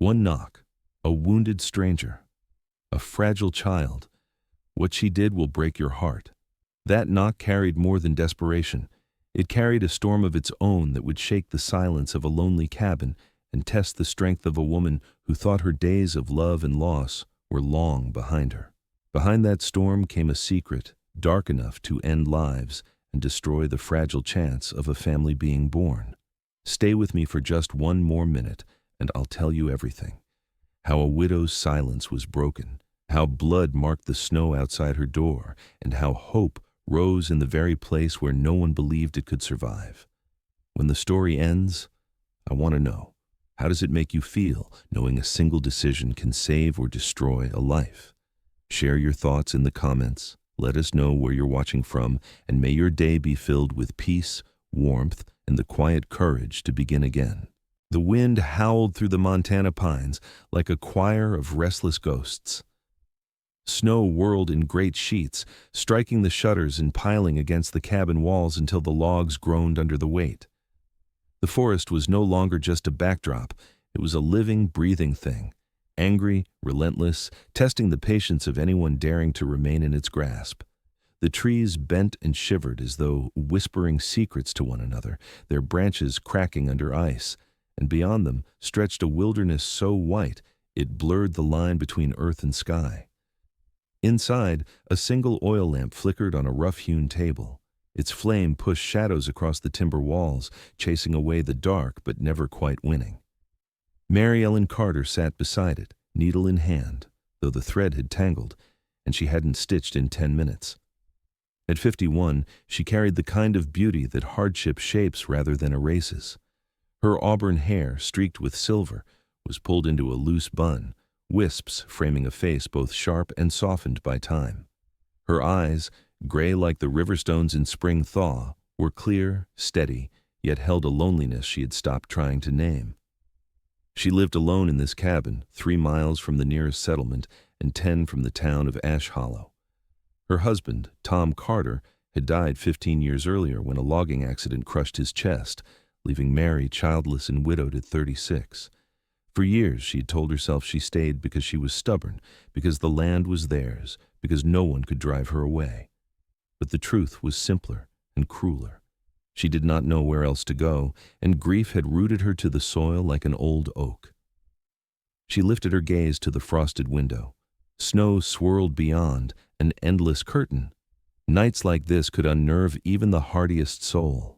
One knock, a wounded stranger, a fragile child. What she did will break your heart. That knock carried more than desperation. It carried a storm of its own that would shake the silence of a lonely cabin and test the strength of a woman who thought her days of love and loss were long behind her. Behind that storm came a secret, dark enough to end lives and destroy the fragile chance of a family being born. Stay with me for just one more minute, and I'll tell you everything. How a widow's silence was broken, how blood marked the snow outside her door, and how hope rose in the very place where no one believed it could survive. When the story ends, I want to know, how does it make you feel knowing a single decision can save or destroy a life? Share your thoughts in the comments. Let us know where you're watching from, and may your day be filled with peace, warmth, and the quiet courage to begin again. The wind howled through the Montana pines like a choir of restless ghosts. Snow whirled in great sheets, striking the shutters and piling against the cabin walls until the logs groaned under the weight. The forest was no longer just a backdrop. It was a living, breathing thing, angry, relentless, testing the patience of anyone daring to remain in its grasp. The trees bent and shivered as though whispering secrets to one another, their branches cracking under ice, and beyond them stretched a wilderness so white it blurred the line between earth and sky. Inside, a single oil lamp flickered on a rough-hewn table. Its flame pushed shadows across the timber walls, chasing away the dark but never quite winning. Mary Ellen Carter sat beside it, needle in hand, though the thread had tangled, and she hadn't stitched in 10 minutes. At 51, she carried the kind of beauty that hardship shapes rather than erases. Her auburn hair, streaked with silver, was pulled into a loose bun, wisps framing a face both sharp and softened by time. Her eyes, gray like the river stones in spring thaw, were clear, steady, yet held a loneliness she had stopped trying to name. She lived alone in this cabin, 3 miles from the nearest settlement and 10 from the town of Ash Hollow. Her husband, Tom Carter, had died 15 years earlier when a logging accident crushed his chest, leaving Mary childless and widowed at 36. For years she had told herself she stayed because she was stubborn, because the land was theirs, because no one could drive her away. But the truth was simpler and crueler. She did not know where else to go, and grief had rooted her to the soil like an old oak. She lifted her gaze to the frosted window. Snow swirled beyond, an endless curtain. Nights like this could unnerve even the hardiest soul.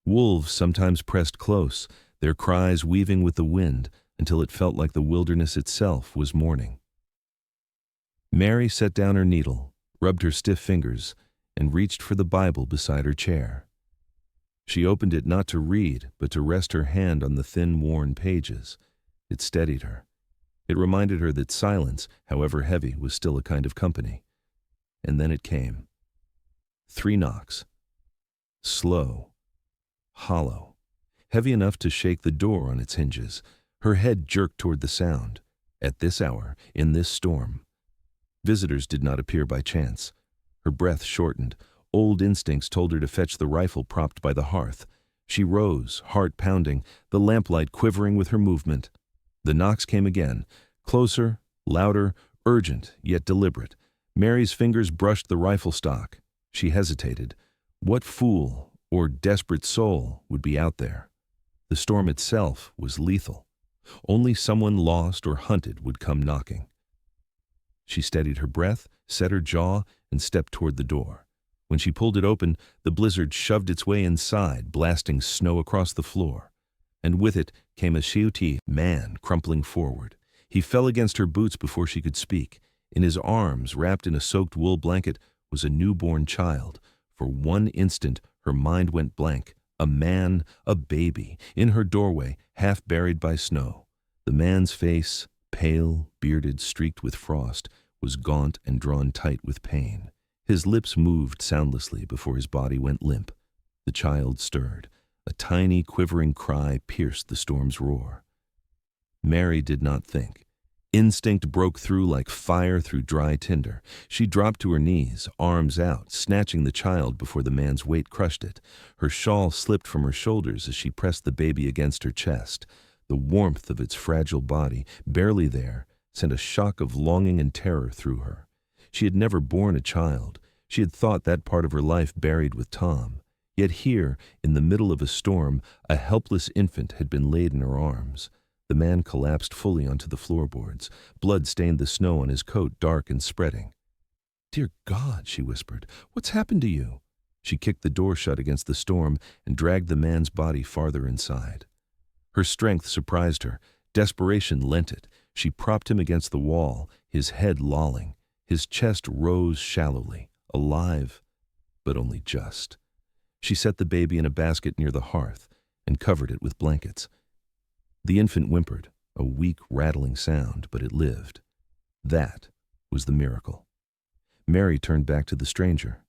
Wolves sometimes pressed close, their cries weaving with the wind until it felt like the wilderness itself was mourning. Mary set down her needle, rubbed her stiff fingers, and reached for the Bible beside her chair. She opened it not to read, but to rest her hand on the thin, worn pages. It steadied her. It reminded her that silence, however heavy, was still a kind of company. And then it came. 3 knocks. Slow. Hollow. Heavy enough to shake the door on its hinges. Her head jerked toward the sound. At this hour, in this storm. Visitors did not appear by chance. Her breath shortened. Old instincts told her to fetch the rifle propped by the hearth. She rose, heart pounding, the lamplight quivering with her movement. The knocks came again, closer, louder, urgent, yet deliberate. Mary's fingers brushed the rifle stock. She hesitated. What fool or desperate soul would be out there? The storm itself was lethal. Only someone lost or hunted would come knocking. She steadied her breath, set her jaw, and stepped toward the door. When she pulled it open, the blizzard shoved its way inside, blasting snow across the floor. And with it came a Sioux man crumpling forward. He fell against her boots before she could speak. In his arms, wrapped in a soaked wool blanket, was a newborn child. For one instant, her mind went blank. A man, a baby, in her doorway, half buried by snow. The man's face, pale, bearded, streaked with frost, was gaunt and drawn tight with pain. His lips moved soundlessly before his body went limp. The child stirred. A tiny, quivering cry pierced the storm's roar. Mary did not think. Instinct broke through like fire through dry tinder. She dropped to her knees, arms out, snatching the child before the man's weight crushed it. Her shawl slipped from her shoulders as she pressed the baby against her chest. The warmth of its fragile body, barely there, sent a shock of longing and terror through her. She had never borne a child. She had thought that part of her life buried with Tom. Yet here, in the middle of a storm, a helpless infant had been laid in her arms. The man collapsed fully onto the floorboards. Blood stained the snow on his coat, dark and spreading. "Dear God," she whispered, "what's happened to you?" She kicked the door shut against the storm and dragged the man's body farther inside. Her strength surprised her. Desperation lent it. She propped him against the wall, his head lolling. His chest rose shallowly, alive, but only just. She set the baby in a basket near the hearth and covered it with blankets. The infant whimpered, a weak, rattling sound, but it lived. That was the miracle. Mary turned back to the stranger.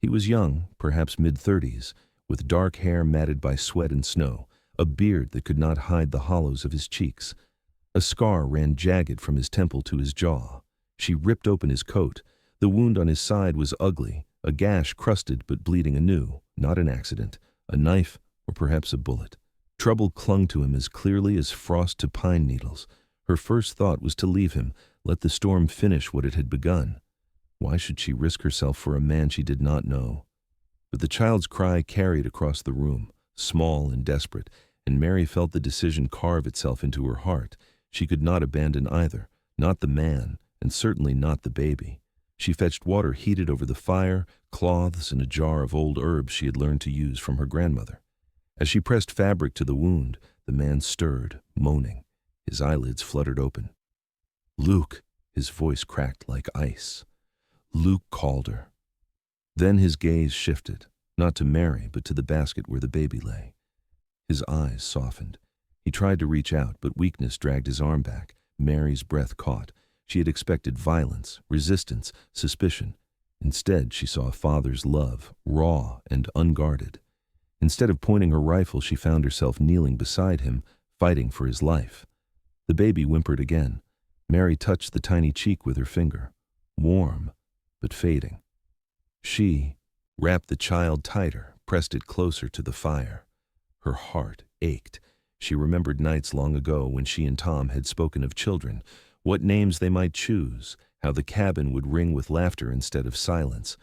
He was young, perhaps mid-30s, with dark hair matted by sweat and snow, a beard that could not hide the hollows of his cheeks. A scar ran jagged from his temple to his jaw. She ripped open his coat. The wound on his side was ugly, a gash crusted but bleeding anew, not an accident, a knife or perhaps a bullet. Trouble clung to him as clearly as frost to pine needles. Her first thought was to leave him, let the storm finish what it had begun. Why should she risk herself for a man she did not know? But the child's cry carried across the room, small and desperate, and Mary felt the decision carve itself into her heart. She could not abandon either, not the man, and certainly not the baby. She fetched water heated over the fire, cloths, and a jar of old herbs she had learned to use from her grandmother. As she pressed fabric to the wound, the man stirred, moaning. His eyelids fluttered open. "Luke," his voice cracked like ice. Luke called her. Then his gaze shifted, not to Mary, but to the basket where the baby lay. His eyes softened. He tried to reach out, but weakness dragged his arm back. Mary's breath caught. She had expected violence, resistance, suspicion. Instead, she saw a father's love, raw and unguarded. Instead of pointing her rifle, she found herself kneeling beside him, fighting for his life. The baby whimpered again. Mary touched the tiny cheek with her finger. Warm, but fading. She wrapped the child tighter, pressed it closer to the fire. Her heart ached. She remembered nights long ago when she and Tom had spoken of children, what names they might choose, how the cabin would ring with laughter instead of silence.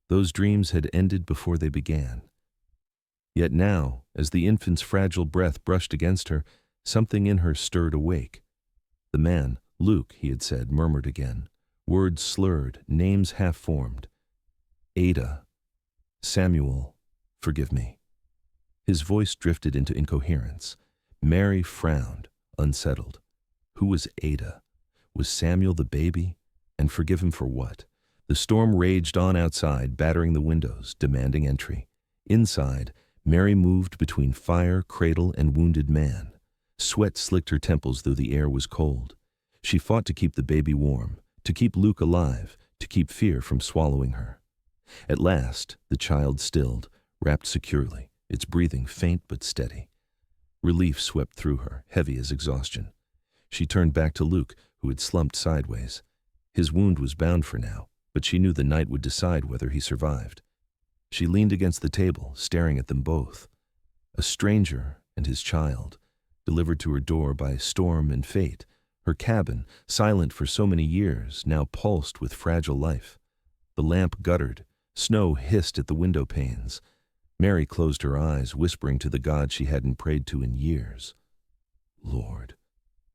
Those dreams had ended before they began. Yet now, as the infant's fragile breath brushed against her, something in her stirred awake. The man, Luke, he had said, murmured again. Words slurred, names half-formed. Ada. Samuel. Forgive me. His voice drifted into incoherence. Mary frowned, unsettled. Who was Ada? Was Samuel the baby? And forgive him for what? The storm raged on outside, battering the windows, demanding entry. Inside, Mary moved between fire, cradle, and wounded man. Sweat slicked her temples, though the air was cold. She fought to keep the baby warm, to keep Luke alive, to keep fear from swallowing her. At last, the child stilled, wrapped securely, its breathing faint but steady. Relief swept through her, heavy as exhaustion. She turned back to Luke, who had slumped sideways. His wound was bound for now, but she knew the night would decide whether he survived. She leaned against the table, staring at them both. A stranger and his child, delivered to her door by storm and fate. Her cabin, silent for so many years, now pulsed with fragile life. The lamp guttered. Snow hissed at the window panes. Mary closed her eyes, whispering to the God she hadn't prayed to in years. Lord,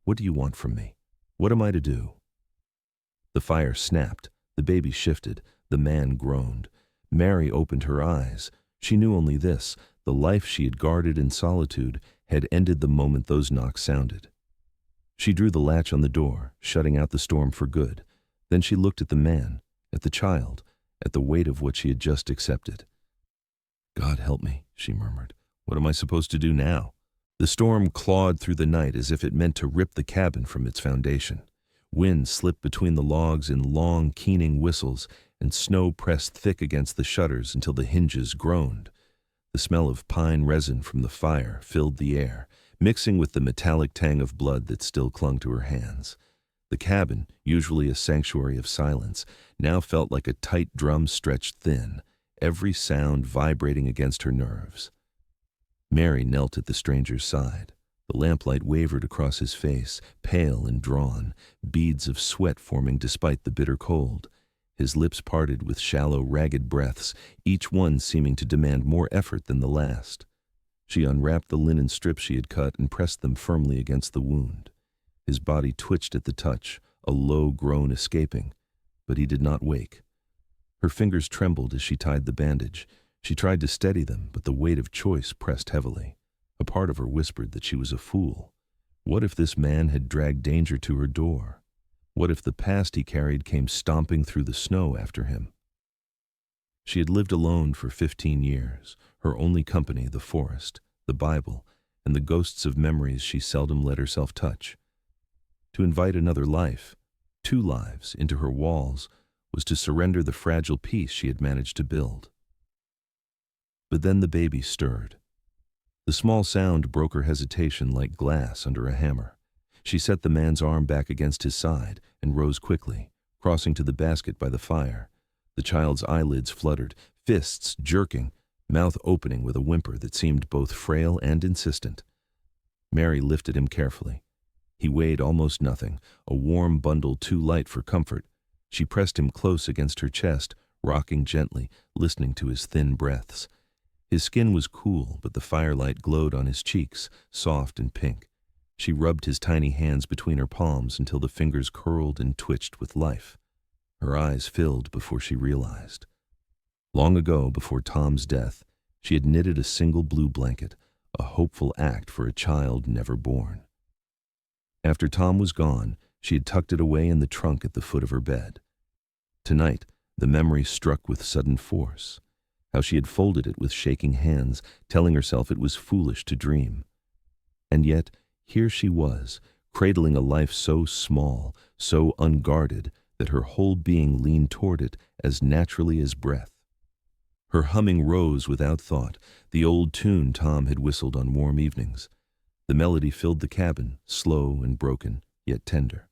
what do you want from me? What am I to do? The fire snapped. The baby shifted. The man groaned. Mary opened her eyes. She knew only this: the life she had guarded in solitude had ended the moment those knocks sounded. She drew the latch on the door, shutting out the storm for good. Then she looked at the man, at the child, at the weight of what she had just accepted. God help me, she murmured. What am I supposed to do now? The storm clawed through the night as if it meant to rip the cabin from its foundation. Wind slipped between the logs in long, keening whistles, and snow pressed thick against the shutters until the hinges groaned. The smell of pine resin from the fire filled the air, mixing with the metallic tang of blood that still clung to her hands. The cabin, usually a sanctuary of silence, now felt like a tight drum stretched thin, every sound vibrating against her nerves. Mary knelt at the stranger's side. The lamplight wavered across his face, pale and drawn, beads of sweat forming despite the bitter cold. His lips parted with shallow, ragged breaths, each one seeming to demand more effort than the last. She unwrapped the linen strips she had cut and pressed them firmly against the wound. His body twitched at the touch, a low groan escaping, but he did not wake. Her fingers trembled as she tied the bandage. She tried to steady them, but the weight of choice pressed heavily. A part of her whispered that she was a fool. What if this man had dragged danger to her door? What if the past he carried came stomping through the snow after him? She had lived alone for 15 years, her only company the forest, the Bible, and the ghosts of memories she seldom let herself touch. To invite another life, 2 lives, into her walls was to surrender the fragile peace she had managed to build. But then the baby stirred. The small sound broke her hesitation like glass under a hammer. She set the man's arm back against his side and rose quickly, crossing to the basket by the fire. The child's eyelids fluttered, fists jerking, mouth opening with a whimper that seemed both frail and insistent. Mary lifted him carefully. He weighed almost nothing, a warm bundle too light for comfort. She pressed him close against her chest, rocking gently, listening to his thin breaths. His skin was cool, but the firelight glowed on his cheeks, soft and pink. She rubbed his tiny hands between her palms until the fingers curled and twitched with life. Her eyes filled before she realized. Long ago, before Tom's death, she had knitted a single blue blanket, a hopeful act for a child never born. After Tom was gone, she had tucked it away in the trunk at the foot of her bed. Tonight, the memory struck with sudden force. How she had folded it with shaking hands, telling herself it was foolish to dream. And yet, here she was, cradling a life so small, so unguarded, that her whole being leaned toward it as naturally as breath. Her humming rose without thought, the old tune Tom had whistled on warm evenings. The melody filled the cabin, slow and broken, yet tender.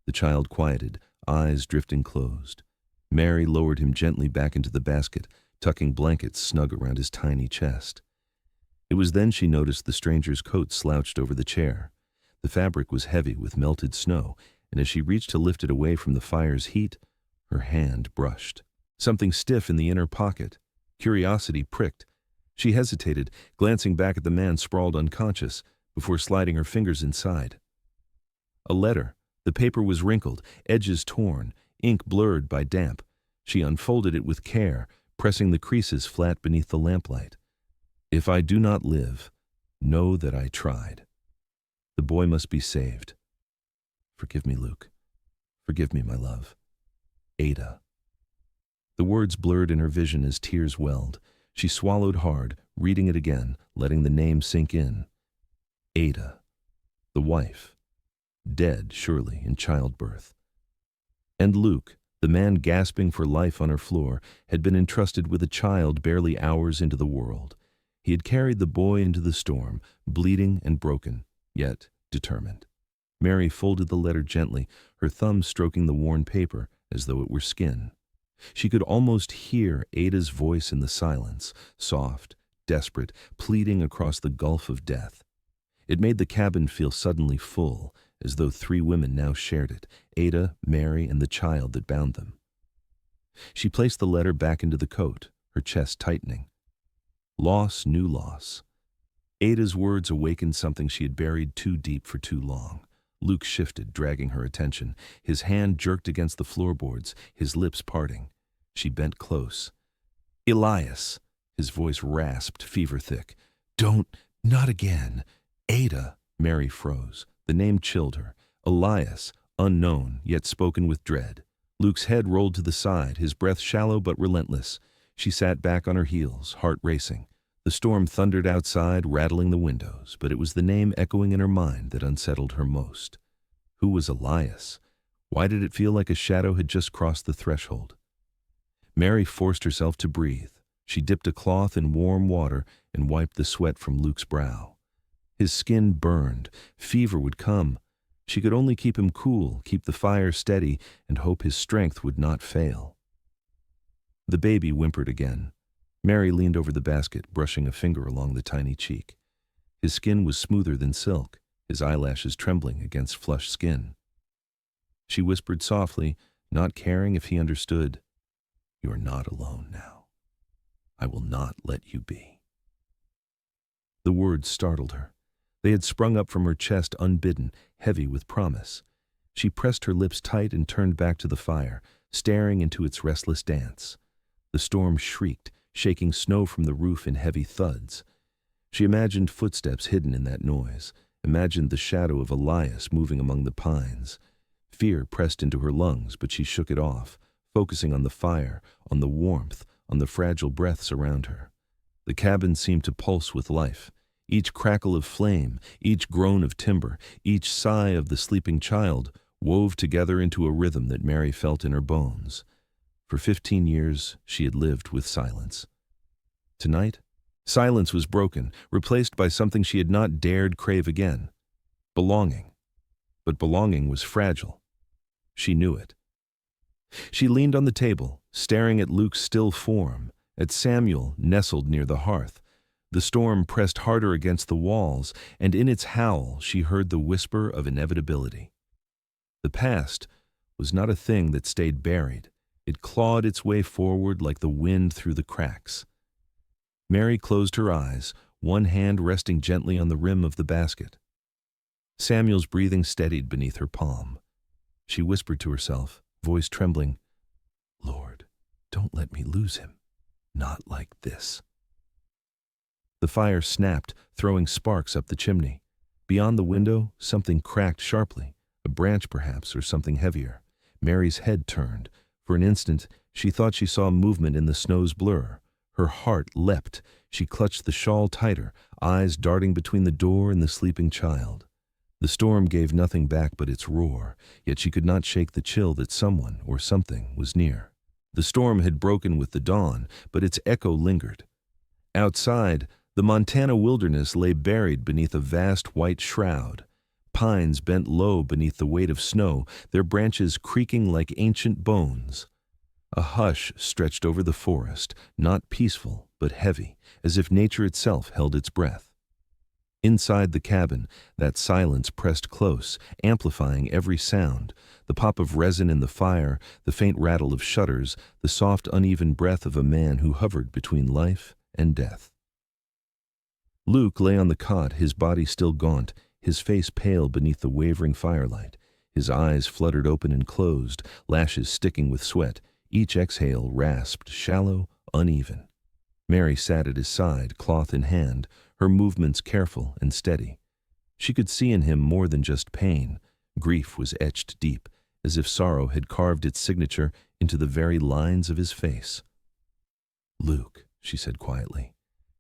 The child quieted, eyes drifting closed. Mary lowered him gently back into the basket, tucking blankets snug around his tiny chest. It was then she noticed the stranger's coat slouched over the chair. The fabric was heavy with melted snow, and as she reached to lift it away from the fire's heat, her hand brushed. Something stiff in the inner pocket. Curiosity pricked. She hesitated, glancing back at the man sprawled unconscious, before sliding her fingers inside. A letter. The paper was wrinkled, edges torn, ink blurred by damp. She unfolded it with care, pressing the creases flat beneath the lamplight. If I do not live, know that I tried. The boy must be saved. Forgive me, Luke. Forgive me, my love. Ada. The words blurred in her vision as tears welled. She swallowed hard, reading it again, letting the name sink in. Ada. The wife. Dead, surely, in childbirth. And Luke, the man gasping for life on her floor, had been entrusted with a child barely hours into the world. He had carried the boy into the storm, bleeding and broken, yet determined. Mary folded the letter gently, her thumb stroking the worn paper as though it were skin. She could almost hear Ada's voice in the silence, soft, desperate, pleading across the gulf of death. It made the cabin feel suddenly full, as though 3 women now shared it, Ada, Mary, and the child that bound them. She placed the letter back into the coat, her chest tightening. Loss, new loss. Ada's words awakened something she had buried too deep for too long. Luke shifted, dragging her attention. His hand jerked against the floorboards, his lips parting. She bent close. Elias, his voice rasped, fever-thick. Don't, not again. Ada, Mary froze. The name chilled her. Elias, unknown, yet spoken with dread. Luke's head rolled to the side, his breath shallow but relentless. She sat back on her heels, heart racing. The storm thundered outside, rattling the windows, but it was the name echoing in her mind that unsettled her most. Who was Elias? Why did it feel like a shadow had just crossed the threshold? Mary forced herself to breathe. She dipped a cloth in warm water and wiped the sweat from Luke's brow. His skin burned. Fever would come. She could only keep him cool, keep the fire steady, and hope his strength would not fail. The baby whimpered again. Mary leaned over the basket, brushing a finger along the tiny cheek. His skin was smoother than silk, his eyelashes trembling against flushed skin. She whispered softly, not caring if he understood, "You are not alone now. I will not let you be." The words startled her. They had sprung up from her chest unbidden, heavy with promise. She pressed her lips tight and turned back to the fire, staring into its restless dance. The storm shrieked, shaking snow from the roof in heavy thuds. She imagined footsteps hidden in that noise, imagined the shadow of Elias moving among the pines. Fear pressed into her lungs, but she shook it off, focusing on the fire, on the warmth, on the fragile breaths around her. The cabin seemed to pulse with life. Each crackle of flame, each groan of timber, each sigh of the sleeping child wove together into a rhythm that Mary felt in her bones. For 15 years, she had lived with silence. Tonight, silence was broken, replaced by something she had not dared crave again: belonging. But belonging was fragile. She knew it. She leaned on the table, staring at Luke's still form, at Samuel nestled near the hearth. The storm pressed harder against the walls, and in its howl she heard the whisper of inevitability. The past was not a thing that stayed buried. It clawed its way forward like the wind through the cracks. Mary closed her eyes, one hand resting gently on the rim of the basket. Samuel's breathing steadied beneath her palm. She whispered to herself, voice trembling, "Lord, don't let me lose him. Not like this." The fire snapped, throwing sparks up the chimney. Beyond the window, something cracked sharply, a branch perhaps, or something heavier. Mary's head turned. For an instant, she thought she saw movement in the snow's blur. Her heart leapt. She clutched the shawl tighter, eyes darting between the door and the sleeping child. The storm gave nothing back but its roar, yet she could not shake the chill that someone or something was near. The storm had broken with the dawn, but its echo lingered. Outside, the Montana wilderness lay buried beneath a vast white shroud. Pines bent low beneath the weight of snow, their branches creaking like ancient bones. A hush stretched over the forest, not peaceful, but heavy, as if nature itself held its breath. Inside the cabin, that silence pressed close, amplifying every sound: the pop of resin in the fire, the faint rattle of shutters, the soft, uneven breath of a man who hovered between life and death. Luke lay on the cot, his body still gaunt, his face pale beneath the wavering firelight. His eyes fluttered open and closed, lashes sticking with sweat, each exhale rasped, shallow, uneven. Mary sat at his side, cloth in hand, her movements careful and steady. She could see in him more than just pain. Grief was etched deep, as if sorrow had carved its signature into the very lines of his face. "Luke," she said quietly.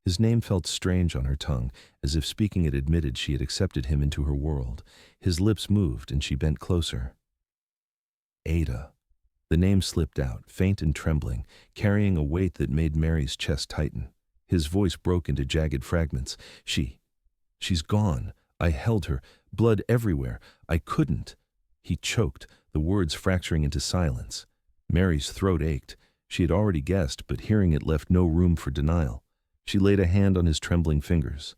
His name felt strange on her tongue, as if speaking it admitted she had accepted him into her world. His lips moved, and she bent closer. "Ada." The name slipped out, faint and trembling, carrying a weight that made Mary's chest tighten. His voice broke into jagged fragments. She's gone. I held her, blood everywhere. I couldn't." He choked, the words fracturing into silence. Mary's throat ached. She had already guessed, but hearing it left no room for denial. She laid a hand on his trembling fingers.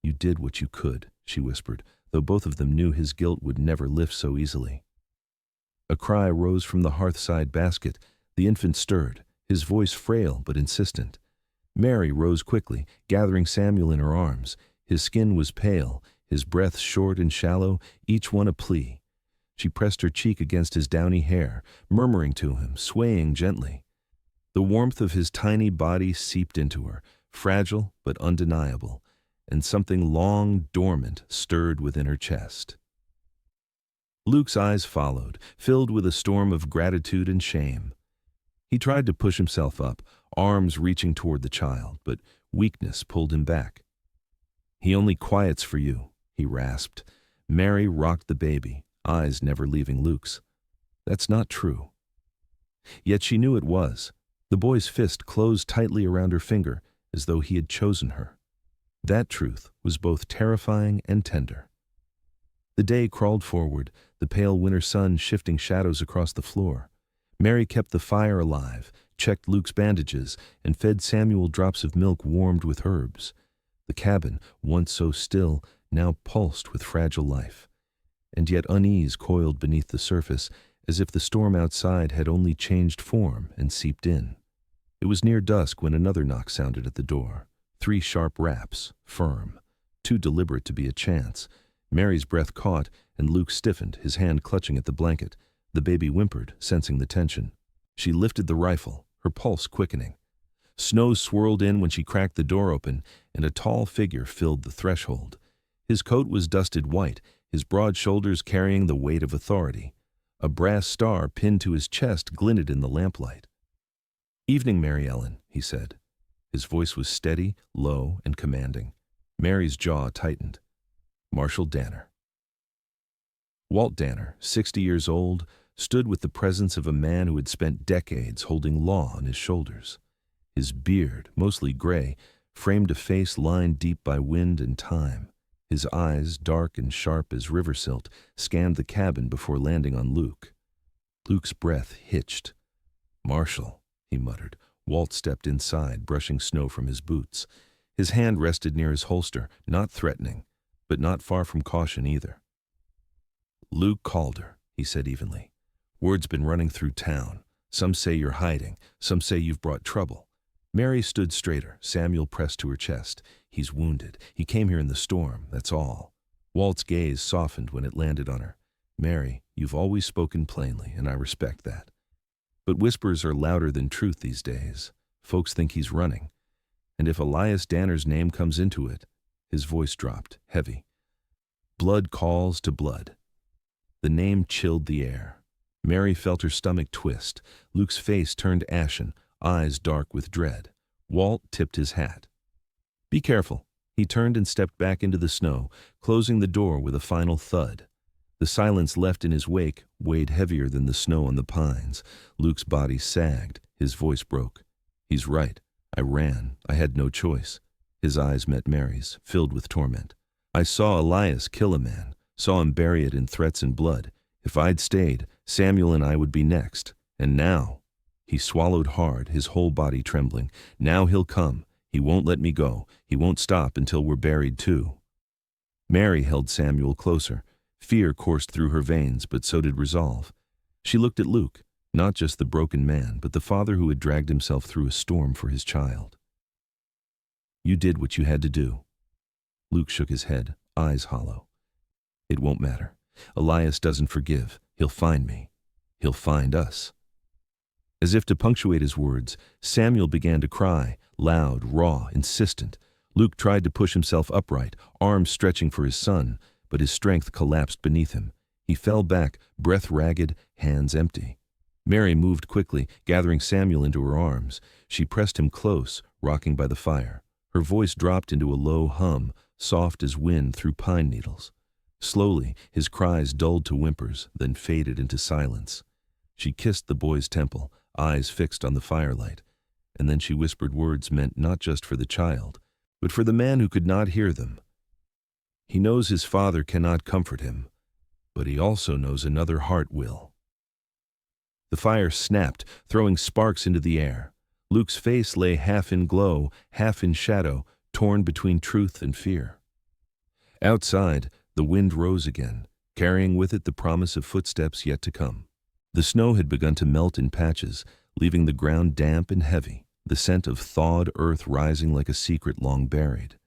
"You did what you could," she whispered, though both of them knew his guilt would never lift so easily. A cry rose from the hearthside basket. The infant stirred, his voice frail but insistent. Mary rose quickly, gathering Samuel in her arms. His skin was pale, his breath short and shallow, each one a plea. She pressed her cheek against his downy hair, murmuring to him, swaying gently. The warmth of his tiny body seeped into her, fragile but undeniable, and something long dormant stirred within her chest. Luke's eyes followed, filled with a storm of gratitude and shame. He tried to push himself up, arms reaching toward the child, but weakness pulled him back. "He only quiets for you," he rasped. Mary rocked the baby, eyes never leaving Luke's. "That's not true." Yet she knew it was. The boy's fist closed tightly around her finger, as though he had chosen her. That truth was both terrifying and tender. The day crawled forward, the pale winter sun shifting shadows across the floor. Mary kept the fire alive, checked Luke's bandages, and fed Samuel drops of milk warmed with herbs. The cabin, once so still, now pulsed with fragile life. And yet unease coiled beneath the surface, as if the storm outside had only changed form and seeped in. It was near dusk when another knock sounded at the door. 3 sharp raps, firm, too deliberate to be a chance. Mary's breath caught, and Luke stiffened, his hand clutching at the blanket. The baby whimpered, sensing the tension. She lifted the rifle, her pulse quickening. Snow swirled in when she cracked the door open, and a tall figure filled the threshold. His coat was dusted white, his broad shoulders carrying the weight of authority. A brass star pinned to his chest glinted in the lamplight. "Evening, Mary Ellen," he said. His voice was steady, low, and commanding. Mary's jaw tightened. Marshal Danner. Walt Danner, 60 years old, stood with the presence of a man who had spent decades holding law on his shoulders. His beard, mostly gray, framed a face lined deep by wind and time. His eyes, dark and sharp as river silt, scanned the cabin before landing on Luke. Luke's breath hitched. "Marshal," he muttered. Walt stepped inside, brushing snow from his boots. His hand rested near his holster, not threatening, but not far from caution either. "Luke Calder," he said evenly. "Word's been running through town. Some say you're hiding, some say you've brought trouble." Mary stood straighter, Samuel pressed to her chest. "He's wounded. He came here in the storm, that's all." Walt's gaze softened when it landed on her. "Mary, you've always spoken plainly, and I respect that. But whispers are louder than truth these days. Folks think he's running. And if Elias Danner's name comes into it," his voice dropped, heavy. "Blood calls to blood." The name chilled the air. Mary felt her stomach twist. Luke's face turned ashen, eyes dark with dread. Walt tipped his hat. "Be careful." He turned and stepped back into the snow, closing the door with a final thud. The silence left in his wake weighed heavier than the snow on the pines. Luke's body sagged. His voice broke. "He's right. I ran. I had no choice." His eyes met Mary's, filled with torment. "I saw Elias kill a man, saw him bury it in threats and blood. If I'd stayed, Samuel and I would be next. And now—" He swallowed hard, his whole body trembling. "Now he'll come. He won't let me go. He won't stop until we're buried too." Mary held Samuel closer. Fear coursed through her veins, but so did resolve. She looked at Luke, not just the broken man, but the father who had dragged himself through a storm for his child. "You did what you had to do." Luke shook his head, eyes hollow. "It won't matter. Elias doesn't forgive. He'll find me. He'll find us." As if to punctuate his words, Samuel began to cry, loud, raw, insistent. Luke tried to push himself upright, arms stretching for his son, but his strength collapsed beneath him. He fell back, breath ragged, hands empty. Mary moved quickly, gathering Samuel into her arms. She pressed him close, rocking by the fire. Her voice dropped into a low hum, soft as wind through pine needles. Slowly, his cries dulled to whimpers, then faded into silence. She kissed the boy's temple, eyes fixed on the firelight, and then she whispered words meant not just for the child, but for the man who could not hear them. "He knows his father cannot comfort him, but he also knows another heart will." The fire snapped, throwing sparks into the air. Luke's face lay half in glow, half in shadow, torn between truth and fear. Outside, the wind rose again, carrying with it the promise of footsteps yet to come. The snow had begun to melt in patches, leaving the ground damp and heavy, the scent of thawed earth rising like a secret long buried.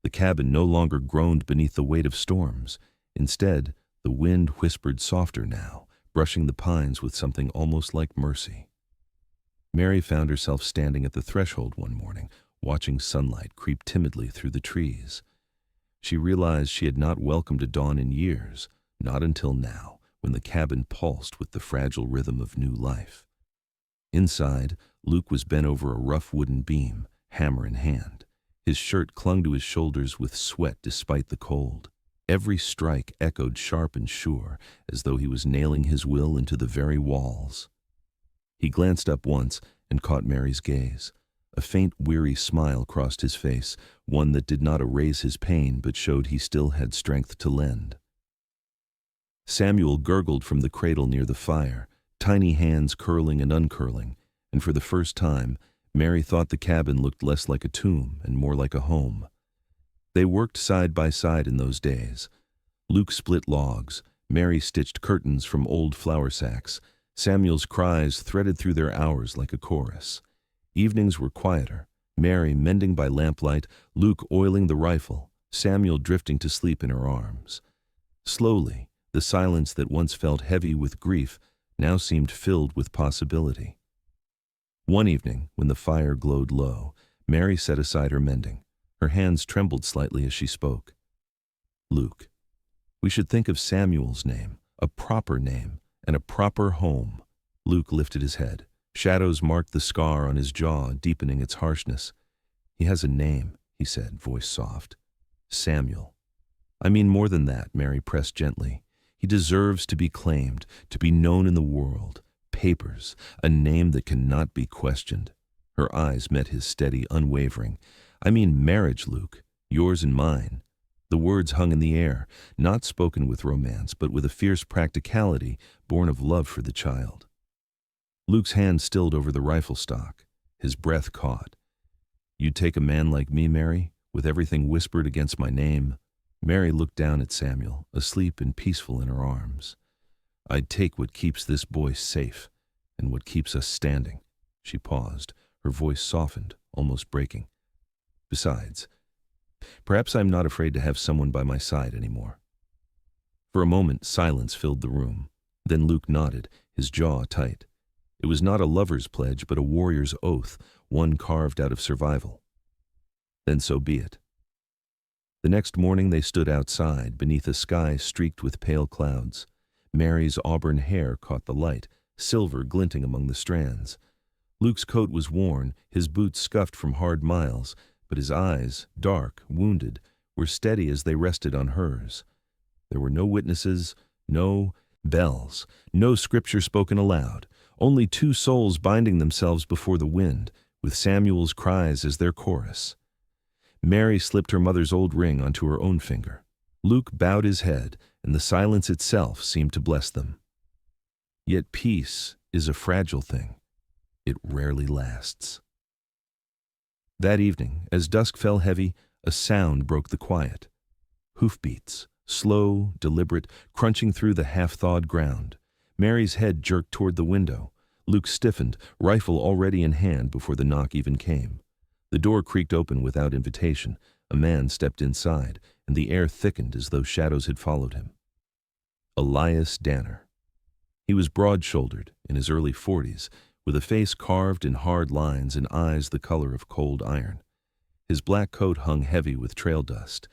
The cabin no longer groaned beneath the weight of storms. Instead, the wind whispered softer now, brushing the pines with something almost like mercy. Mary found herself standing at the threshold one morning, watching sunlight creep timidly through the trees. She realized she had not welcomed a dawn in years, not until now, when the cabin pulsed with the fragile rhythm of new life. Inside, Luke was bent over a rough wooden beam, hammer in hand. His shirt clung to his shoulders with sweat despite the cold. Every strike echoed sharp and sure, as though he was nailing his will into the very walls. He glanced up once and caught Mary's gaze. A faint, weary smile crossed his face, one that did not erase his pain but showed he still had strength to lend. Samuel gurgled from the cradle near the fire, tiny hands curling and uncurling, and for the first time, Mary thought the cabin looked less like a tomb and more like a home. They worked side by side in those days. Luke split logs, Mary stitched curtains from old flour sacks. Samuel's cries threaded through their hours like a chorus. Evenings were quieter, Mary mending by lamplight, Luke oiling the rifle, Samuel drifting to sleep in her arms. Slowly, the silence that once felt heavy with grief now seemed filled with possibility. One evening, when the fire glowed low, Mary set aside her mending. Her hands trembled slightly as she spoke. Luke, we should think of Samuel's name, a proper name, and a proper home. Luke lifted his head. Shadows marked the scar on his jaw, deepening its harshness. He has a name, he said, voice soft. Samuel. I mean more than that, Mary pressed gently. He deserves to be claimed, to be known in the world. Papers, a name that cannot be questioned. Her eyes met his steady, unwavering. I mean marriage, Luke, yours and mine. The words hung in the air, not spoken with romance, but with a fierce practicality born of love for the child. Luke's hand stilled over the rifle stock. His breath caught. You'd take a man like me, Mary, with everything whispered against my name? Mary looked down at Samuel, asleep and peaceful in her arms. I'd take what keeps this boy safe, and what keeps us standing. She paused, her voice softened, almost breaking. Besides, perhaps I'm not afraid to have someone by my side anymore. For a moment, silence filled the room. Then Luke nodded, his jaw tight. It was not a lover's pledge, but a warrior's oath, one carved out of survival. Then so be it. The next morning they stood outside, beneath a sky streaked with pale clouds. Mary's auburn hair caught the light, silver glinting among the strands. Luke's coat was worn, his boots scuffed from hard miles, but his eyes, dark, wounded, were steady as they rested on hers. There were no witnesses, no bells, no scripture spoken aloud, only two souls binding themselves before the wind, with Samuel's cries as their chorus. Mary slipped her mother's old ring onto her own finger. Luke bowed his head, and the silence itself seemed to bless them. Yet peace is a fragile thing. It rarely lasts. That evening, as dusk fell heavy, a sound broke the quiet. Hoofbeats, slow, deliberate, crunching through the half-thawed ground. Mary's head jerked toward the window. Luke stiffened, rifle already in hand before the knock even came. The door creaked open without invitation. A man stepped inside, and the air thickened as though shadows had followed him. Elias Danner. He was broad-shouldered, in his early 40s, with a face carved in hard lines and eyes the color of cold iron. His black coat hung heavy with trail dust,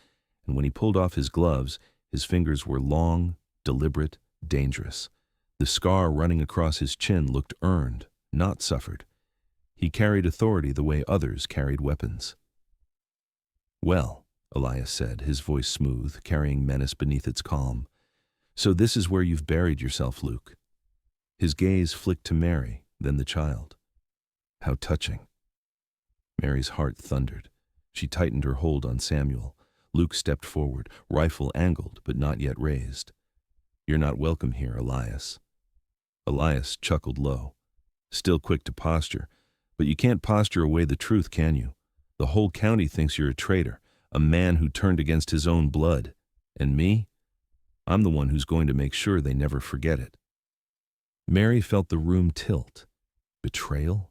and when he pulled off his gloves, his fingers were long, deliberate, dangerous. The scar running across his chin looked earned, not suffered. He carried authority the way others carried weapons. Well, Elias said, his voice smooth, carrying menace beneath its calm. So this is where you've buried yourself, Luke. His gaze flicked to Mary, then the child. How touching. Mary's heart thundered. She tightened her hold on Samuel. Luke stepped forward, rifle angled but not yet raised. You're not welcome here, Elias. Elias chuckled low. Still quick to posture, but you can't posture away the truth, can you? The whole county thinks you're a traitor, a man who turned against his own blood. And me? I'm the one who's going to make sure they never forget it. Mary felt the room tilt. Betrayal?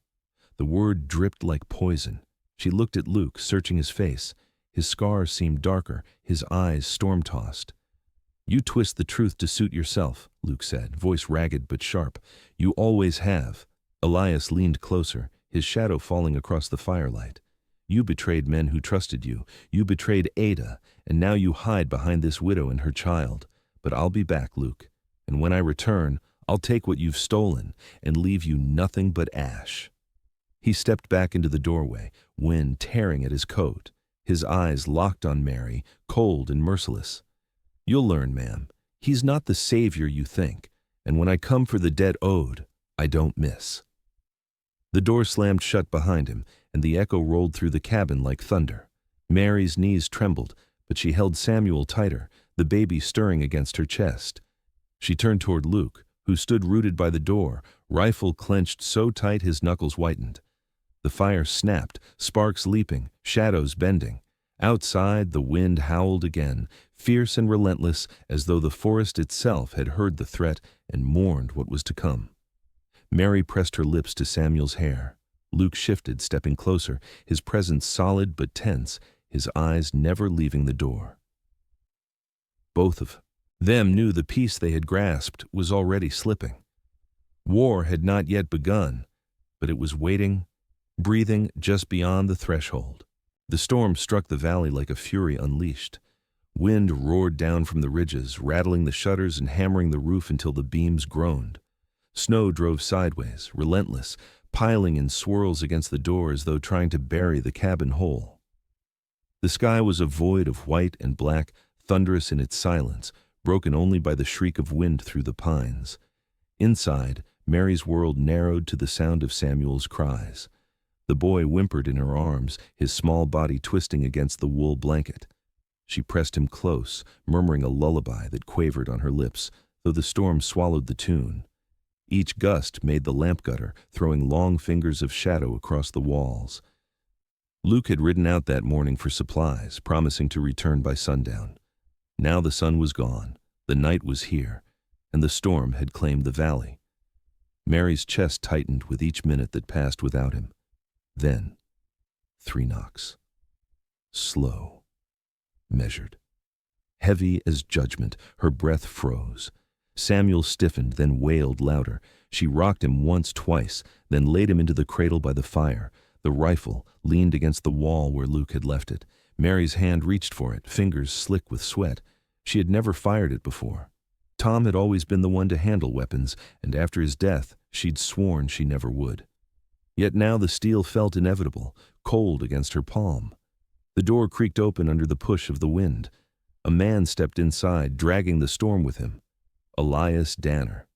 The word dripped like poison. She looked at Luke, searching his face. His scars seemed darker, his eyes storm-tossed. You twist the truth to suit yourself, Luke said, voice ragged but sharp. You always have. Elias leaned closer, his shadow falling across the firelight. You betrayed men who trusted you. You betrayed Ada, and now you hide behind this widow and her child. But I'll be back, Luke, and when I return, I'll take what you've stolen and leave you nothing but ash. He stepped back into the doorway, wind tearing at his coat, his eyes locked on Mary, cold and merciless. You'll learn, ma'am. He's not the savior you think, and when I come for the debt owed, I don't miss. The door slammed shut behind him, and the echo rolled through the cabin like thunder. Mary's knees trembled, but she held Samuel tighter, the baby stirring against her chest. She turned toward Luke, who stood rooted by the door, rifle clenched so tight his knuckles whitened. The fire snapped, sparks leaping, shadows bending. Outside, the wind howled again, fierce and relentless, as though the forest itself had heard the threat and mourned what was to come. Mary pressed her lips to Samuel's hair. Luke shifted, stepping closer, his presence solid but tense, his eyes never leaving the door. Both of them knew the peace they had grasped was already slipping. War had not yet begun, but it was waiting, breathing just beyond the threshold. The storm struck the valley like a fury unleashed. Wind roared down from the ridges, rattling the shutters and hammering the roof until the beams groaned. Snow drove sideways, relentless, piling in swirls against the door as though trying to bury the cabin whole. The sky was a void of white and black, thunderous in its silence, broken only by the shriek of wind through the pines. Inside, Mary's world narrowed to the sound of Samuel's cries. The boy whimpered in her arms, his small body twisting against the wool blanket. She pressed him close, murmuring a lullaby that quavered on her lips, though the storm swallowed the tune. Each gust made the lamp gutter, throwing long fingers of shadow across the walls. Luke had ridden out that morning for supplies, promising to return by sundown. Now the sun was gone, the night was here, and the storm had claimed the valley. Mary's chest tightened with each minute that passed without him. Then, 3 knocks. Slow, measured. Heavy as judgment, her breath froze. Samuel stiffened, then wailed louder. She rocked him once, twice, then laid him into the cradle by the fire. The rifle leaned against the wall where Luke had left it. Mary's hand reached for it, fingers slick with sweat. She had never fired it before. Tom had always been the one to handle weapons, and after his death, she'd sworn she never would. Yet now the steel felt inevitable, cold against her palm. The door creaked open under the push of the wind. A man stepped inside, dragging the storm with him. Elias Danner.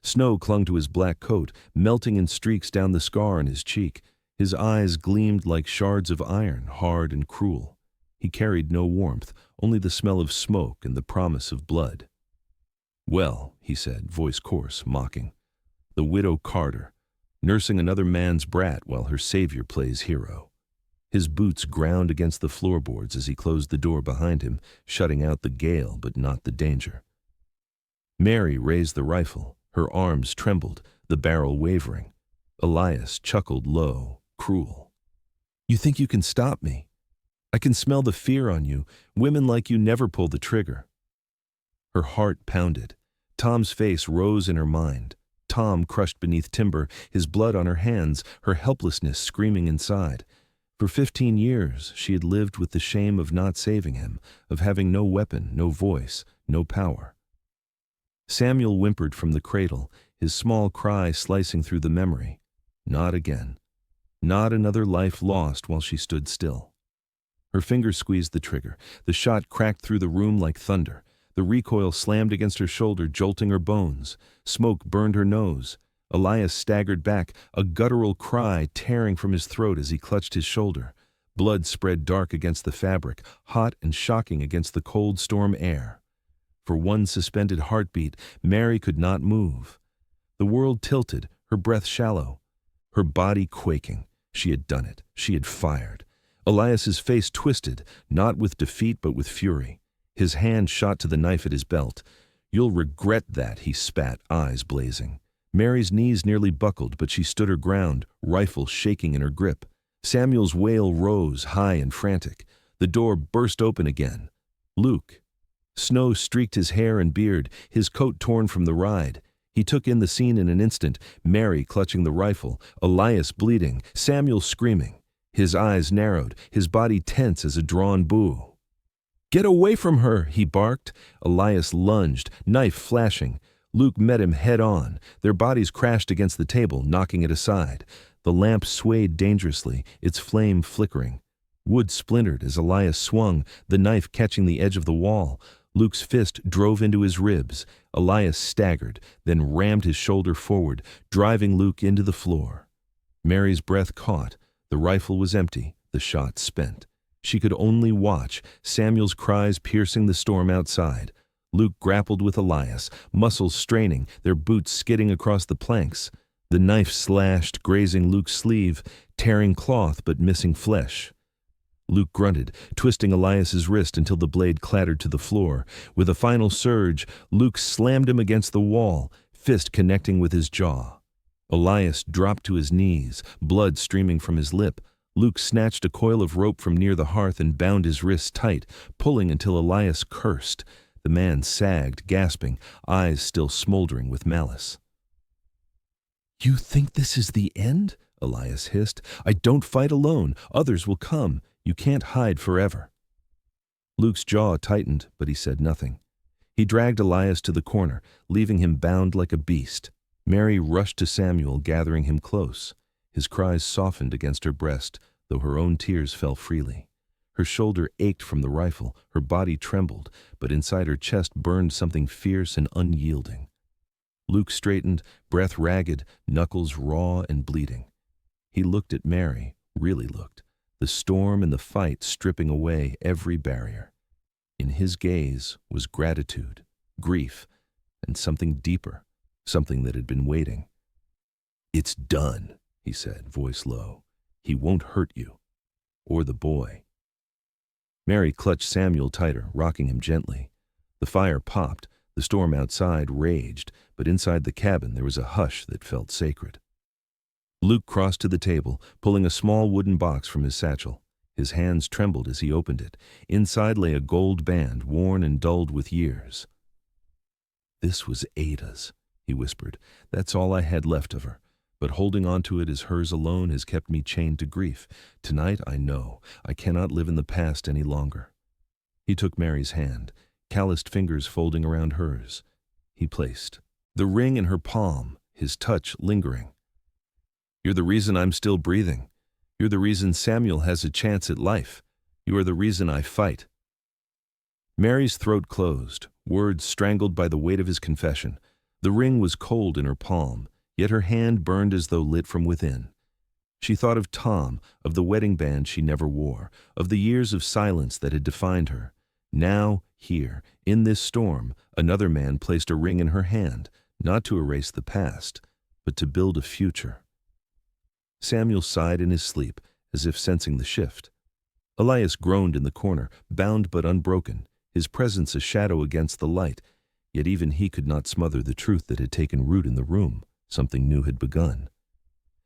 Snow clung to his black coat, melting in streaks down the scar on his cheek. His eyes gleamed like shards of iron, hard and cruel. He carried no warmth, only the smell of smoke and the promise of blood. "Well," he said, voice coarse, mocking. "The widow Carter, nursing another man's brat while her savior plays hero." His boots ground against the floorboards as he closed the door behind him, shutting out the gale but not the danger. Mary raised the rifle. Her arms trembled, the barrel wavering. Elias chuckled low, cruel. "You think you can stop me? I can smell the fear on you. Women like you never pull the trigger." Her heart pounded. Tom's face rose in her mind. Tom crushed beneath timber, his blood on her hands, her helplessness screaming inside. For 15 years, she had lived with the shame of not saving him, of having no weapon, no voice, no power. Samuel whimpered from the cradle, his small cry slicing through the memory. Not again. Not another life lost while she stood still. Her fingers squeezed the trigger. The shot cracked through the room like thunder. The recoil slammed against her shoulder, jolting her bones. Smoke burned her nose. Elias staggered back, a guttural cry tearing from his throat as he clutched his shoulder. Blood spread dark against the fabric, hot and shocking against the cold storm air. For one suspended heartbeat, Mary could not move. The world tilted, her breath shallow, her body quaking. She had done it. She had fired. Elias's face twisted, not with defeat but with fury. His hand shot to the knife at his belt. "You'll regret that," he spat, eyes blazing. Mary's knees nearly buckled, but she stood her ground, rifle shaking in her grip. Samuel's wail rose, high and frantic. The door burst open again. Luke. Snow streaked his hair and beard, his coat torn from the ride. He took in the scene in an instant, Mary clutching the rifle, Elias bleeding, Samuel screaming. His eyes narrowed, his body tense as a drawn bow. "Get away from her," he barked. Elias lunged, knife flashing. Luke met him head on. Their bodies crashed against the table, knocking it aside. The lamp swayed dangerously, its flame flickering. Wood splintered as Elias swung, the knife catching the edge of the wall. Luke's fist drove into his ribs. Elias staggered, then rammed his shoulder forward, driving Luke into the floor. Mary's breath caught. The rifle was empty, the shot spent. She could only watch, Samuel's cries piercing the storm outside. Luke grappled with Elias, muscles straining, their boots skidding across the planks. The knife slashed, grazing Luke's sleeve, tearing cloth but missing flesh. Luke grunted, twisting Elias's wrist until the blade clattered to the floor. With a final surge, Luke slammed him against the wall, fist connecting with his jaw. Elias dropped to his knees, blood streaming from his lip. Luke snatched a coil of rope from near the hearth and bound his wrists tight, pulling until Elias cursed. The man sagged, gasping, eyes still smoldering with malice. "You think this is the end?" Elias hissed. "I don't fight alone. Others will come. You can't hide forever." Luke's jaw tightened, but he said nothing. He dragged Elias to the corner, leaving him bound like a beast. Mary rushed to Samuel, gathering him close. His cries softened against her breast, though her own tears fell freely. Her shoulder ached from the rifle, her body trembled, but inside her chest burned something fierce and unyielding. Luke straightened, breath ragged, knuckles raw and bleeding. He looked at Mary, really looked, the storm and the fight stripping away every barrier. In his gaze was gratitude, grief, and something deeper, something that had been waiting. "It's done," he said, voice low. "He won't hurt you. Or the boy." Mary clutched Samuel tighter, rocking him gently. The fire popped, the storm outside raged, but inside the cabin there was a hush that felt sacred. Luke crossed to the table, pulling a small wooden box from his satchel. His hands trembled as he opened it. Inside lay a gold band, worn and dulled with years. "This was Ada's," he whispered. "That's all I had left of her. But holding on to it as hers alone has kept me chained to grief. Tonight I know I cannot live in the past any longer." He took Mary's hand, calloused fingers folding around hers. He placed the ring in her palm, his touch lingering. "You're the reason I'm still breathing. You're the reason Samuel has a chance at life. You are the reason I fight." Mary's throat closed, words strangled by the weight of his confession. The ring was cold in her palm, yet her hand burned as though lit from within. She thought of Tom, of the wedding band she never wore, of the years of silence that had defined her. Now, here, in this storm, another man placed a ring in her hand, not to erase the past, but to build a future. Samuel sighed in his sleep, as if sensing the shift. Elias groaned in the corner, bound but unbroken, his presence a shadow against the light, yet even he could not smother the truth that had taken root in the room. Something new had begun.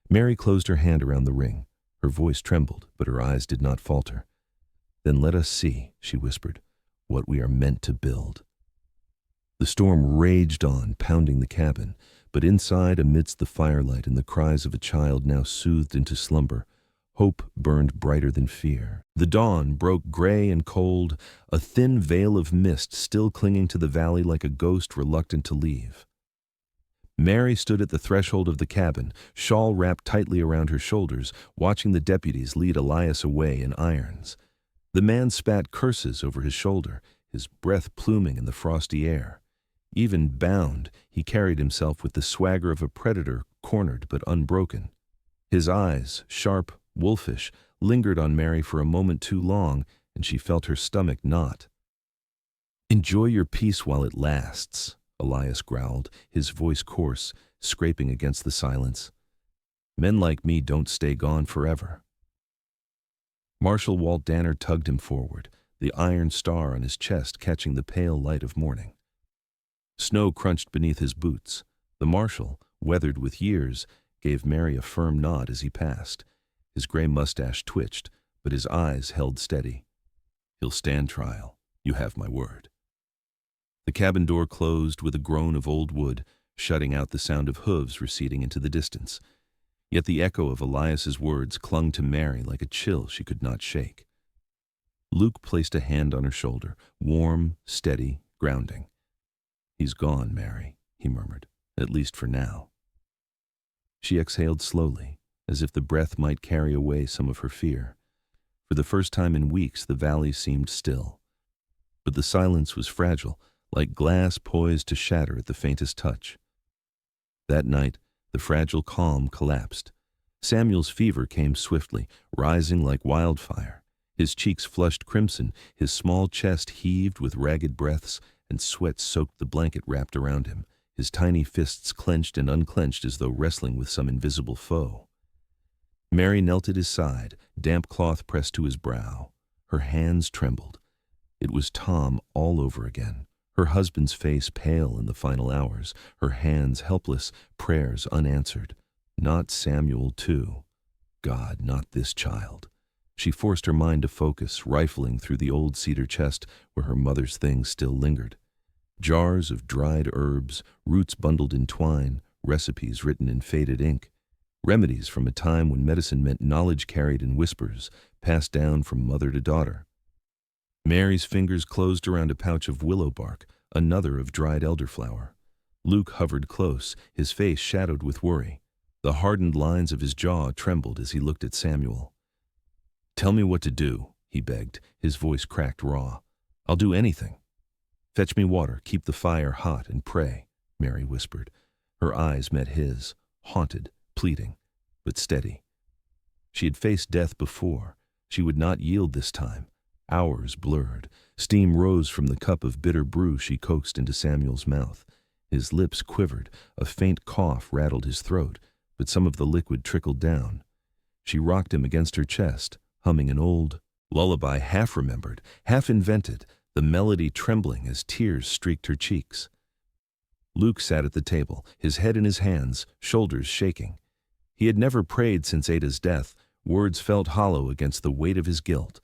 Mary closed her hand around the ring. Her voice trembled, but her eyes did not falter. "Then let us see," she whispered, "what we are meant to build." The storm raged on, pounding the cabin, but inside, amidst the firelight and the cries of a child now soothed into slumber, hope burned brighter than fear. The dawn broke gray and cold, a thin veil of mist still clinging to the valley like a ghost reluctant to leave. Mary stood at the threshold of the cabin, shawl wrapped tightly around her shoulders, watching the deputies lead Elias away in irons. The man spat curses over his shoulder, his breath pluming in the frosty air. Even bound, he carried himself with the swagger of a predator, cornered but unbroken. His eyes, sharp, wolfish, lingered on Mary for a moment too long, and she felt her stomach knot. "Enjoy your peace while it lasts," Elias growled, his voice coarse, scraping against the silence. "Men like me don't stay gone forever." Marshal Walt Danner tugged him forward, the iron star on his chest catching the pale light of morning. Snow crunched beneath his boots. The marshal, weathered with years, gave Mary a firm nod as he passed. His gray mustache twitched, but his eyes held steady. "He'll stand trial. You have my word." The cabin door closed with a groan of old wood, shutting out the sound of hooves receding into the distance. Yet the echo of Elias's words clung to Mary like a chill she could not shake. Luke placed a hand on her shoulder, warm, steady, grounding. "He's gone, Mary," he murmured, "at least for now." She exhaled slowly, as if the breath might carry away some of her fear. For the first time in weeks, the valley seemed still. But the silence was fragile, like glass poised to shatter at the faintest touch. That night, the fragile calm collapsed. Samuel's fever came swiftly, rising like wildfire. His cheeks flushed crimson, his small chest heaved with ragged breaths, and sweat soaked the blanket wrapped around him. His tiny fists clenched and unclenched as though wrestling with some invisible foe. Mary knelt at his side, damp cloth pressed to his brow. Her hands trembled. It was Tom all over again, her husband's face pale in the final hours, her hands helpless, prayers unanswered. Not Samuel, too. God, not this child. She forced her mind to focus, rifling through the old cedar chest where her mother's things still lingered. Jars of dried herbs, roots bundled in twine, recipes written in faded ink. Remedies from a time when medicine meant knowledge carried in whispers, passed down from mother to daughter. Mary's fingers closed around a pouch of willow bark, another of dried elderflower. Luke hovered close, his face shadowed with worry. The hardened lines of his jaw trembled as he looked at Samuel. "Tell me what to do," he begged, his voice cracked raw. "I'll do anything." "Fetch me water, keep the fire hot, and pray," Mary whispered. Her eyes met his, haunted, pleading, but steady. She had faced death before. She would not yield this time. Hours blurred. Steam rose from the cup of bitter brew she coaxed into Samuel's mouth. His lips quivered. A faint cough rattled his throat, but some of the liquid trickled down. She rocked him against her chest, humming an old lullaby half-remembered, half-invented, the melody trembling as tears streaked her cheeks. Luke sat at the table, his head in his hands, shoulders shaking. He had never prayed since Ada's death. Words felt hollow against the weight of his guilt.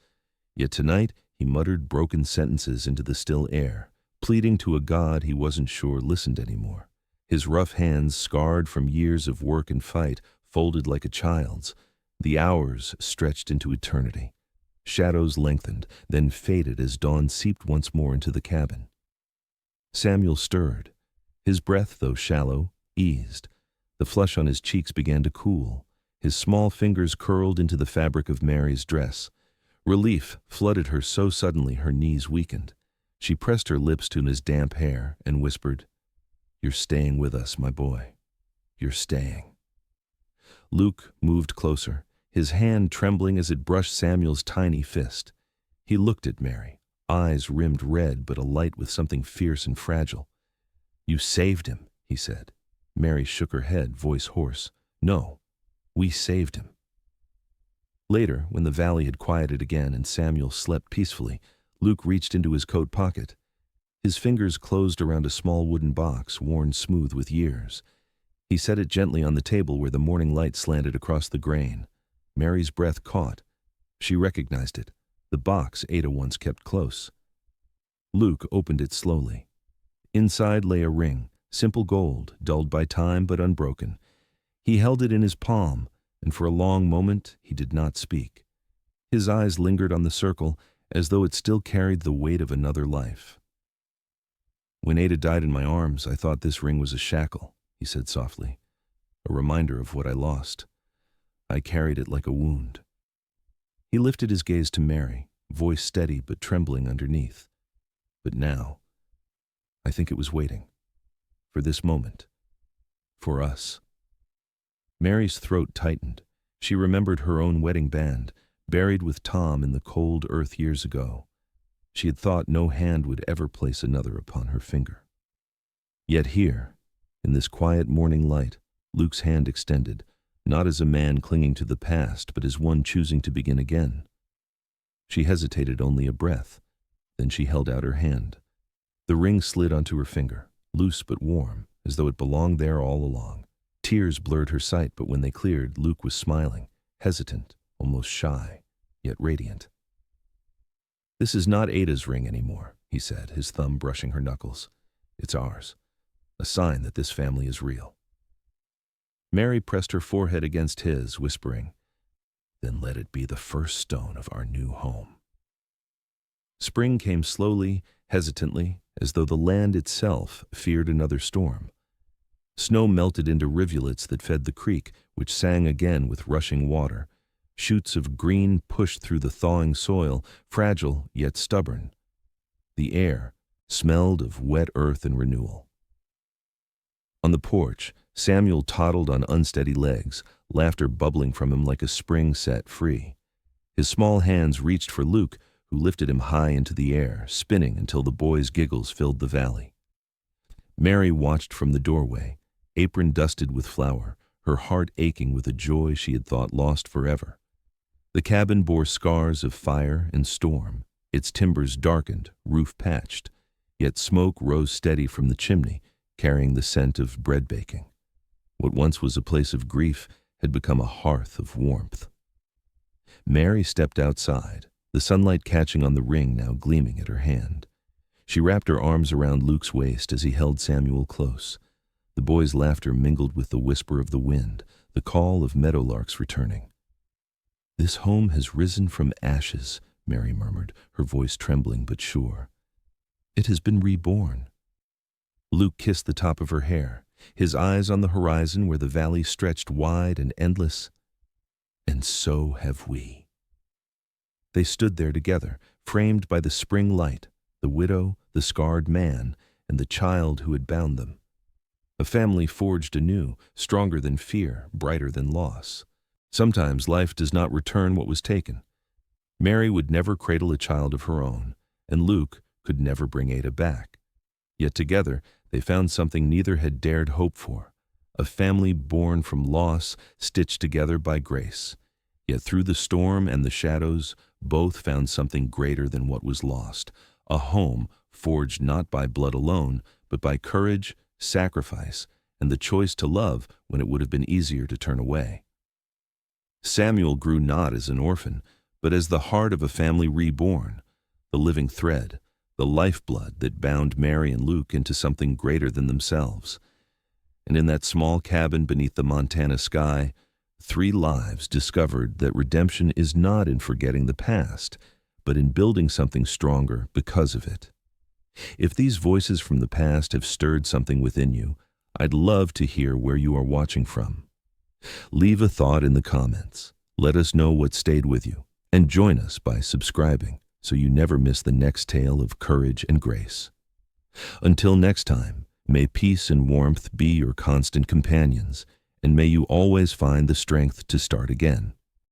Yet tonight he muttered broken sentences into the still air, pleading to a God he wasn't sure listened anymore. His rough hands, scarred from years of work and fight, folded like a child's. The hours stretched into eternity. Shadows lengthened, then faded as dawn seeped once more into the cabin. Samuel stirred. His breath, though shallow, eased. The flush on his cheeks began to cool. His small fingers curled into the fabric of Mary's dress. Relief flooded her so suddenly her knees weakened. She pressed her lips to his damp hair and whispered, "You're staying with us, my boy. You're staying." Luke moved closer, his hand trembling as it brushed Samuel's tiny fist. He looked at Mary, eyes rimmed red but alight with something fierce and fragile. "You saved him," he said. Mary shook her head, voice hoarse. "No, we saved him." Later, when the valley had quieted again and Samuel slept peacefully, Luke reached into his coat pocket. His fingers closed around a small wooden box, worn smooth with years. He set it gently on the table where the morning light slanted across the grain. Mary's breath caught. She recognized it, the box Ada once kept close. Luke opened it slowly. Inside lay a ring, simple gold, dulled by time but unbroken. He held it in his palm, and for a long moment he did not speak. His eyes lingered on the circle as though it still carried the weight of another life. "When Ada died in my arms, I thought this ring was a shackle," he said softly, "a reminder of what I lost. I carried it like a wound." He lifted his gaze to Mary, voice steady but trembling underneath. "But now, I think it was waiting. For this moment. For us." Mary's throat tightened. She remembered her own wedding band, buried with Tom in the cold earth years ago. She had thought no hand would ever place another upon her finger. Yet here, in this quiet morning light, Luke's hand extended, not as a man clinging to the past, but as one choosing to begin again. She hesitated only a breath, then she held out her hand. The ring slid onto her finger, loose but warm, as though it belonged there all along. Tears blurred her sight, but when they cleared, Luke was smiling, hesitant, almost shy, yet radiant. "This is not Ada's ring anymore," he said, his thumb brushing her knuckles. "It's ours, a sign that this family is real." Mary pressed her forehead against his, whispering, "Then let it be the first stone of our new home." Spring came slowly, hesitantly, as though the land itself feared another storm. Snow melted into rivulets that fed the creek, which sang again with rushing water. Shoots of green pushed through the thawing soil, fragile yet stubborn. The air smelled of wet earth and renewal. On the porch, Samuel toddled on unsteady legs, laughter bubbling from him like a spring set free. His small hands reached for Luke, who lifted him high into the air, spinning until the boy's giggles filled the valley. Mary watched from the doorway, apron dusted with flour, her heart aching with a joy she had thought lost forever. The cabin bore scars of fire and storm, its timbers darkened, roof patched, yet smoke rose steady from the chimney, carrying the scent of bread baking. What once was a place of grief had become a hearth of warmth. Mary stepped outside, the sunlight catching on the ring now gleaming at her hand. She wrapped her arms around Luke's waist as he held Samuel close. The boy's laughter mingled with the whisper of the wind, the call of meadowlarks returning. "This home has risen from ashes," Mary murmured, her voice trembling but sure. "It has been reborn." Luke kissed the top of her hair, his eyes on the horizon where the valley stretched wide and endless. "And so have we." They stood there together, framed by the spring light, the widow, the scarred man, and the child who had bound them. A family forged anew, stronger than fear, brighter than loss. Sometimes life does not return what was taken. Mary would never cradle a child of her own, and Luke could never bring Ada back. Yet together they found something neither had dared hope for, a family born from loss, stitched together by grace. Yet through the storm and the shadows, both found something greater than what was lost, a home forged not by blood alone, but by courage, sacrifice, and the choice to love when it would have been easier to turn away. Samuel grew not as an orphan, but as the heart of a family reborn, the living thread, the lifeblood that bound Mary and Luke into something greater than themselves. And in that small cabin beneath the Montana sky, 3 lives discovered that redemption is not in forgetting the past, but in building something stronger because of it. If these voices from the past have stirred something within you, I'd love to hear where you are watching from. Leave a thought in the comments. Let us know what stayed with you, and join us by subscribing so you never miss the next tale of courage and grace. Until next time, may peace and warmth be your constant companions, and may you always find the strength to start again.